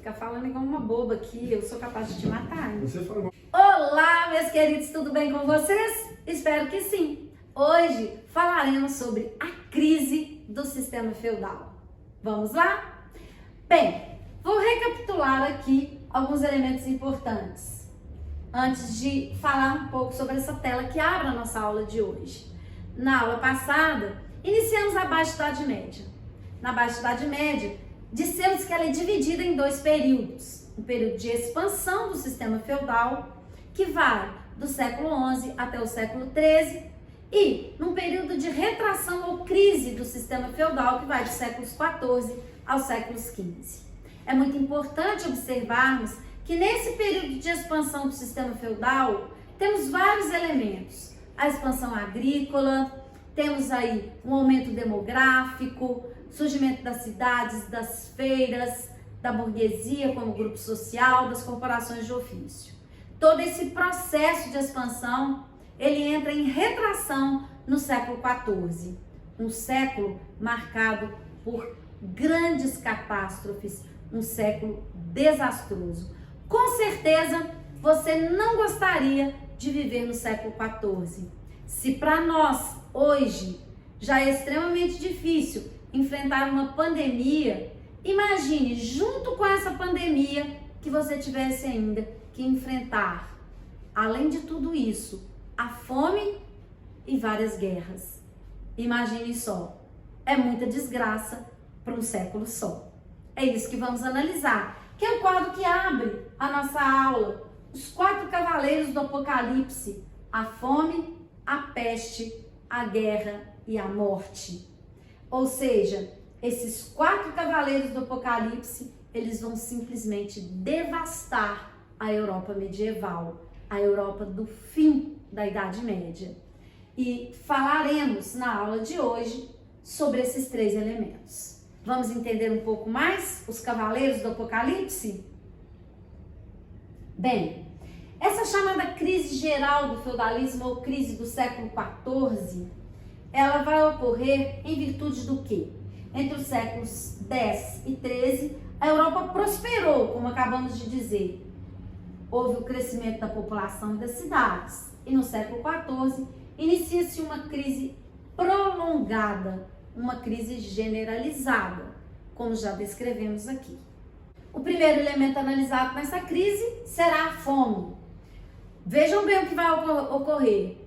ficar falando igual uma boba aqui, eu sou capaz de te matar. Hein? Você falou. Olá, meus queridos, tudo bem com vocês? Espero que sim. Hoje falaremos sobre a crise do sistema feudal. Vamos lá? Bem, vou recapitular aqui alguns elementos importantes antes de falar um pouco sobre essa tela que abre a nossa aula de hoje. Na aula passada, iniciamos a Baixa Idade Média. Na Baixa Idade Média, dissemos que ela é dividida em dois períodos. Um período de expansão do sistema feudal, que vai do século XI até o século XIII, e num período de retração ou crise do sistema feudal, que vai dos séculos XIV aos séculos XV. É muito importante observarmos que nesse período de expansão do sistema feudal, temos vários elementos. A expansão agrícola, temos aí um aumento demográfico, surgimento das cidades, das feiras, da burguesia como grupo social, das corporações de ofício. Todo esse processo de expansão, ele entra em retração no século XIV, um século marcado por grandes catástrofes, um século desastroso. Com certeza, você não gostaria de viver no século XIV. Se para nós, hoje, já é extremamente difícil enfrentar uma pandemia, imagine, junto com essa pandemia, que você tivesse ainda que enfrentar, além de tudo isso, a fome e várias guerras. Imagine só, é muita desgraça para um século só. É isso que vamos analisar, que é o quadro que abre a nossa aula, os 4 cavaleiros do Apocalipse, a fome, a peste, a guerra e a morte. Ou seja, esses 4 cavaleiros do Apocalipse, eles vão simplesmente devastar a Europa medieval, a Europa do fim da Idade Média. E falaremos na aula de hoje sobre esses 3 elementos. Vamos entender um pouco mais os cavaleiros do Apocalipse? Bem, essa chamada crise geral do feudalismo ou crise do século XIV, ela vai ocorrer em virtude do quê? Entre os séculos X e XIII, a Europa prosperou, como acabamos de dizer. Houve o crescimento da população e das cidades. E no século XIV, inicia-se uma crise prolongada, uma crise generalizada, como já descrevemos aqui. O primeiro elemento analisado nessa crise será a fome. Vejam bem o que vai ocorrer.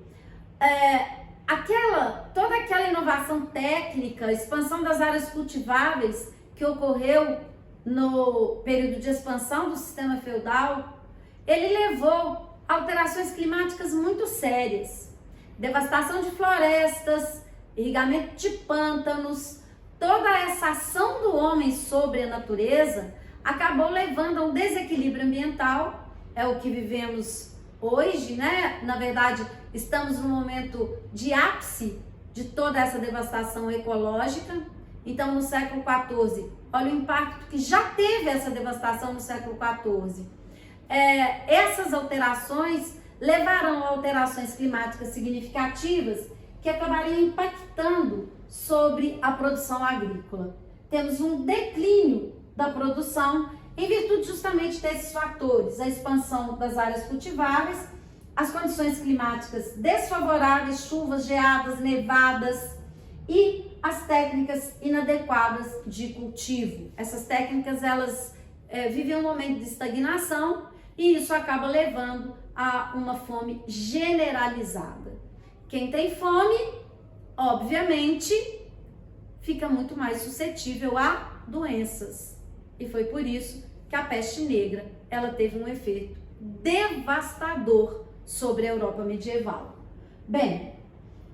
Toda aquela inovação técnica, expansão das áreas cultiváveis que ocorreu no período de expansão do sistema feudal, ele levou a alterações climáticas muito sérias. Devastação de florestas, irrigamento de pântanos, toda essa ação do homem sobre a natureza acabou levando a um desequilíbrio ambiental. É o que vivemos hoje, né? Na verdade, estamos num momento de ápice de toda essa devastação ecológica. Então, no século XIV, olha o impacto que já teve essa devastação no século XIV. Essas alterações levarão a alterações climáticas significativas que acabariam impactando sobre a produção agrícola. Temos um declínio da produção em virtude justamente desses fatores, a expansão das áreas cultiváveis, as condições climáticas desfavoráveis, chuvas, geadas, nevadas e as técnicas inadequadas de cultivo. Essas técnicas, elas vivem um momento de estagnação e isso acaba levando a uma fome generalizada. Quem tem fome, obviamente, fica muito mais suscetível a doenças. E foi por isso que a peste negra, ela teve um efeito devastador sobre a Europa medieval. Bem,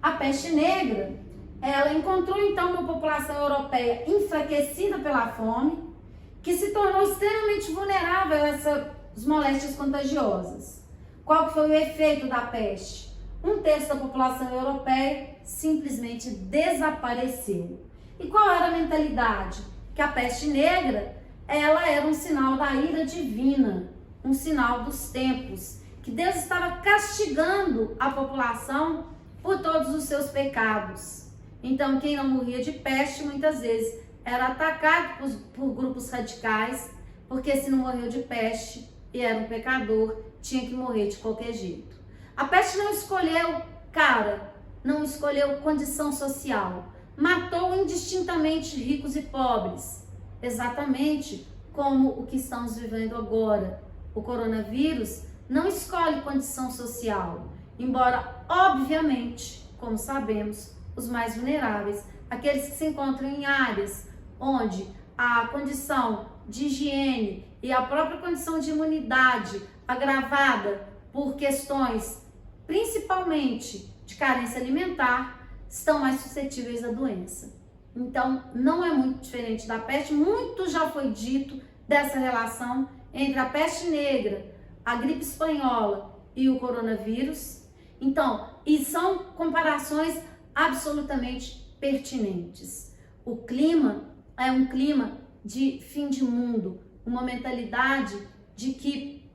a peste negra, ela encontrou então uma população europeia enfraquecida pela fome, que se tornou extremamente vulnerável a essas moléstias contagiosas. Qual que foi o efeito da peste? 1/3 da população europeia simplesmente desapareceu. E qual era a mentalidade? Que a peste negra, ela era um sinal da ira divina, um sinal dos tempos, que Deus estava castigando a população por todos os seus pecados. Então, quem não morria de peste, muitas vezes, era atacado por grupos radicais, porque se não morreu de peste e era um pecador, tinha que morrer de qualquer jeito. A peste não escolheu cara, não escolheu condição social, matou indistintamente ricos e pobres, exatamente como o que estamos vivendo agora. O coronavírus não escolhe condição social, embora, obviamente, como sabemos, os mais vulneráveis, aqueles que se encontram em áreas onde a condição de higiene e a própria condição de imunidade agravada por questões, principalmente de carência alimentar, estão mais suscetíveis à doença. Então, não é muito diferente da peste. Muito já foi dito dessa relação entre a peste negra, a gripe espanhola e o coronavírus. Então, e são comparações absolutamente pertinentes. O clima é um clima de fim de mundo, uma mentalidade de que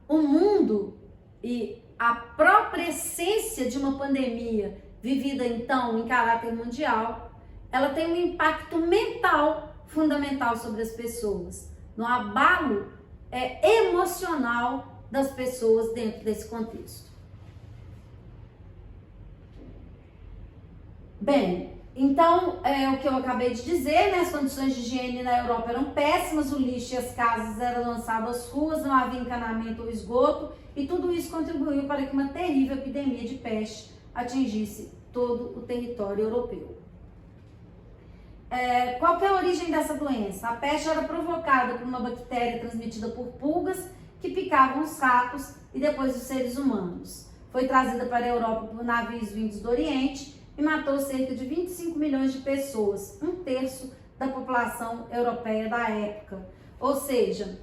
o mundo e a própria essência de uma pandemia vivida então em caráter mundial, ela tem um impacto mental fundamental sobre as pessoas, no abalo emocional das pessoas dentro desse contexto. Bem, então, o que eu acabei de dizer, né? As condições de higiene na Europa eram péssimas, o lixo e as casas eram lançados às ruas, não havia encanamento ou esgoto, e tudo isso contribuiu para que uma terrível epidemia de peste atingisse todo o território europeu. Qual que é a origem dessa doença? A peste era provocada por uma bactéria transmitida por pulgas que picavam os ratos e depois os seres humanos. Foi trazida para a Europa por navios vindos do Oriente e matou cerca de 25 milhões de pessoas, um terço da população europeia da época. Ou seja,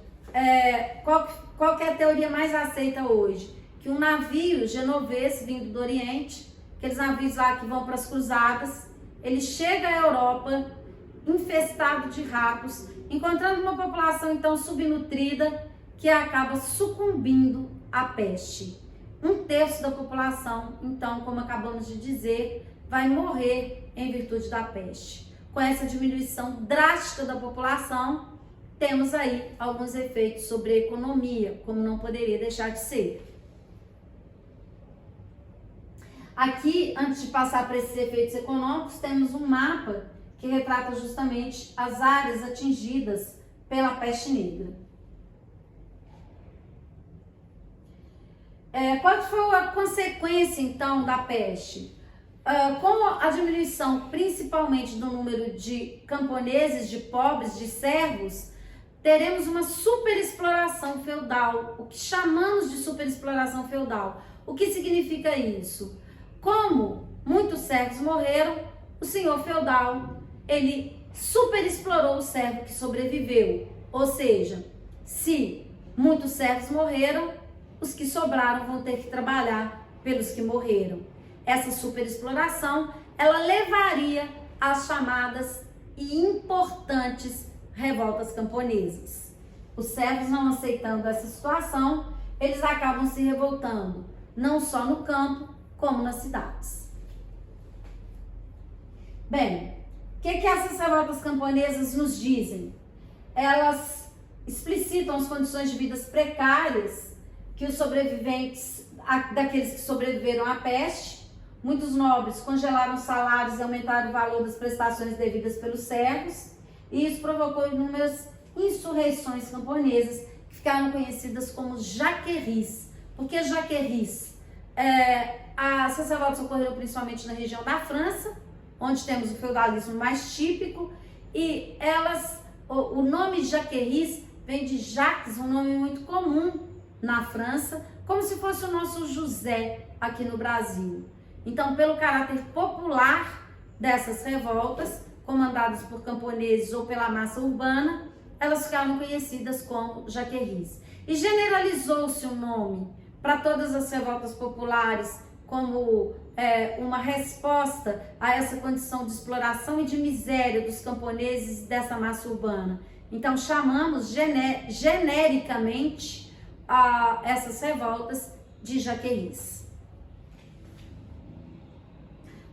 qual que é a teoria mais aceita hoje? Que um navio genovês vindo do Oriente, aqueles navios lá que vão para as cruzadas, ele chega à Europa infestado de ratos, encontrando uma população então subnutrida que acaba sucumbindo à peste. Um terço da população, então, como acabamos de dizer, vai morrer em virtude da peste. Com essa diminuição drástica da população, temos aí alguns efeitos sobre a economia, como não poderia deixar de ser. Aqui, antes de passar para esses efeitos econômicos, temos um mapa que retrata justamente as áreas atingidas pela peste negra. Qual foi a consequência, então, da peste? Com a diminuição, principalmente do número de camponeses, de pobres, de servos, teremos uma superexploração feudal, o que chamamos de superexploração feudal. O que significa isso? Como muitos servos morreram, o senhor feudal, ele superexplorou o servo que sobreviveu. Ou seja, se muitos servos morreram, os que sobraram vão ter que trabalhar pelos que morreram. Essa superexploração, ela levaria às chamadas e importantes revoltas camponesas. Os servos, não aceitando essa situação, eles acabam se revoltando, não só no campo, como nas cidades. Bem, o que essas revoltas camponesas nos dizem? Elas explicitam as condições de vidas precárias que os sobreviventes, daqueles que sobreviveram à peste. Muitos nobres congelaram salários e aumentaram o valor das prestações devidas pelos servos, e isso provocou inúmeras insurreições camponesas que ficaram conhecidas como jaqueries. Por que jaqueries? Essas revoltas ocorreram principalmente na região da França, onde temos o feudalismo mais típico, e o nome jaqueries vem de Jacques, um nome muito comum na França, como se fosse o nosso José aqui no Brasil. Então, pelo caráter popular dessas revoltas, comandadas por camponeses ou pela massa urbana, elas ficaram conhecidas como jaqueries. E generalizou-se o nome para todas as revoltas populares como uma resposta a essa condição de exploração e de miséria dos camponeses dessa massa urbana. Então, chamamos genericamente essas revoltas de jaqueries.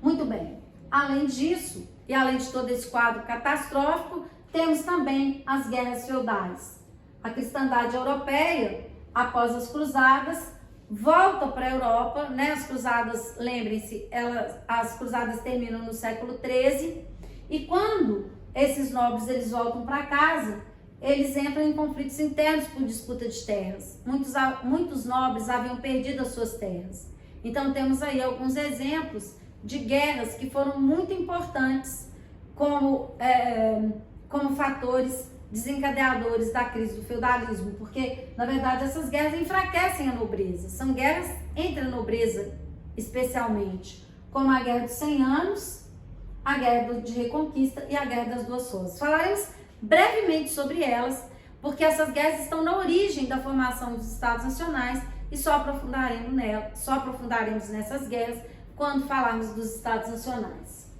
Muito bem. Além disso, e além de todo esse quadro catastrófico, temos também as guerras feudais. A cristandade europeia, após as cruzadas, volta para a Europa, né? As cruzadas, lembrem-se, as cruzadas terminam no século XIII, e quando esses nobres eles voltam para casa, eles entram em conflitos internos por disputa de terras. Muitos nobres haviam perdido as suas terras. Então temos aí alguns exemplos de guerras que foram muito importantes como fatores desencadeadores da crise do feudalismo, porque na verdade essas guerras enfraquecem a nobreza. São guerras entre a nobreza especialmente, como a Guerra dos 100 Anos, a Guerra de Reconquista e a Guerra das Duas Rosas. Falaremos brevemente sobre elas, porque essas guerras estão na origem da formação dos Estados Nacionais e só aprofundaremos nessas guerras quando falarmos dos Estados Nacionais.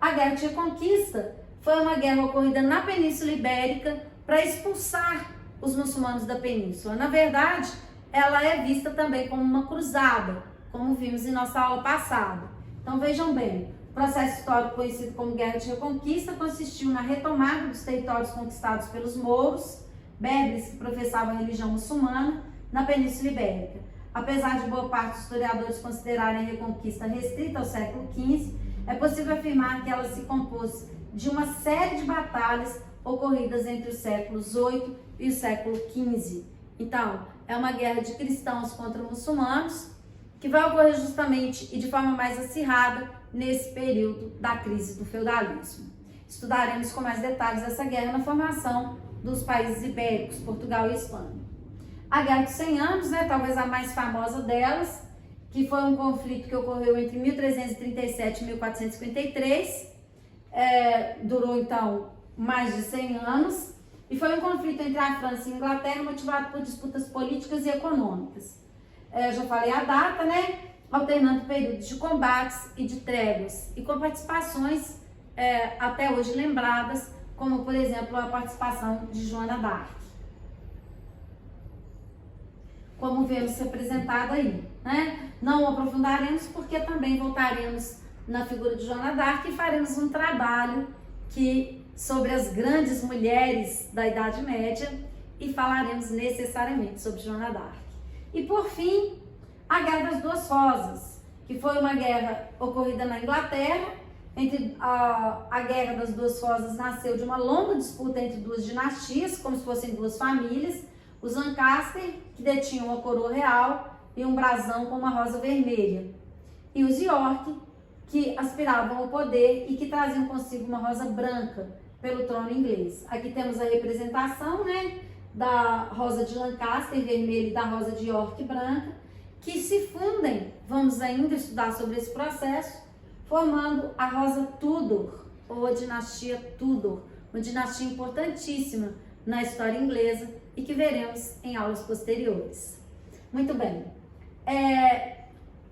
A Guerra de Reconquista foi uma guerra ocorrida na Península Ibérica para expulsar os muçulmanos da península. Na verdade, ela é vista também como uma cruzada, como vimos em nossa aula passada. Então vejam bem, o processo histórico conhecido como Guerra de Reconquista consistiu na retomada dos territórios conquistados pelos mouros, berberes que professavam a religião muçulmana, na Península Ibérica. Apesar de boa parte dos historiadores considerarem a Reconquista restrita ao século XV, é possível afirmar que ela se compôs de uma série de batalhas ocorridas entre os séculos VIII e o século XV. Então, é uma guerra de cristãos contra muçulmanos que vai ocorrer justamente e de forma mais acirrada nesse período da crise do feudalismo. Estudaremos com mais detalhes essa guerra na formação dos países ibéricos, Portugal e Espanha. A Guerra dos 100 Anos, talvez a mais famosa delas, que foi um conflito que ocorreu entre 1337 e 1453, durou então mais de 100 anos, e foi um conflito entre a França e a Inglaterra motivado por disputas políticas e econômicas. Já falei a data, alternando períodos de combates e de tréguas, e com participações até hoje lembradas, como por exemplo a participação de Joana d'Arc, como vemos representada aí, Não aprofundaremos porque também voltaremos na figura de Joana d'Arc e faremos um trabalho sobre as grandes mulheres da Idade Média e falaremos necessariamente sobre Joana d'Arc. E por fim, a Guerra das Duas Rosas, que foi uma guerra ocorrida na Inglaterra. A Guerra das Duas Rosas nasceu de uma longa disputa entre duas dinastias, como se fossem duas famílias. Os Lancaster, que detinham a coroa real e um brasão com uma rosa vermelha, e os York, que aspiravam ao poder e que traziam consigo uma rosa branca pelo trono inglês. Aqui temos a representação, da rosa de Lancaster vermelha e da rosa de York branca, que se fundem, vamos ainda estudar sobre esse processo, formando a rosa Tudor, ou a dinastia Tudor, uma dinastia importantíssima na história inglesa e que veremos em aulas posteriores. Muito bem,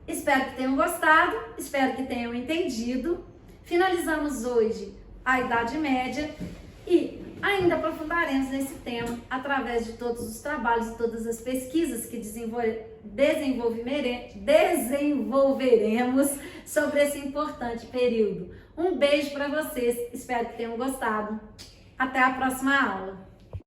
espero que tenham gostado, espero que tenham entendido. Finalizamos hoje a Idade Média e ainda aprofundaremos nesse tema através de todos os trabalhos e todas as pesquisas que desenvolveremos sobre esse importante período. Um beijo para vocês, espero que tenham gostado. Até a próxima aula.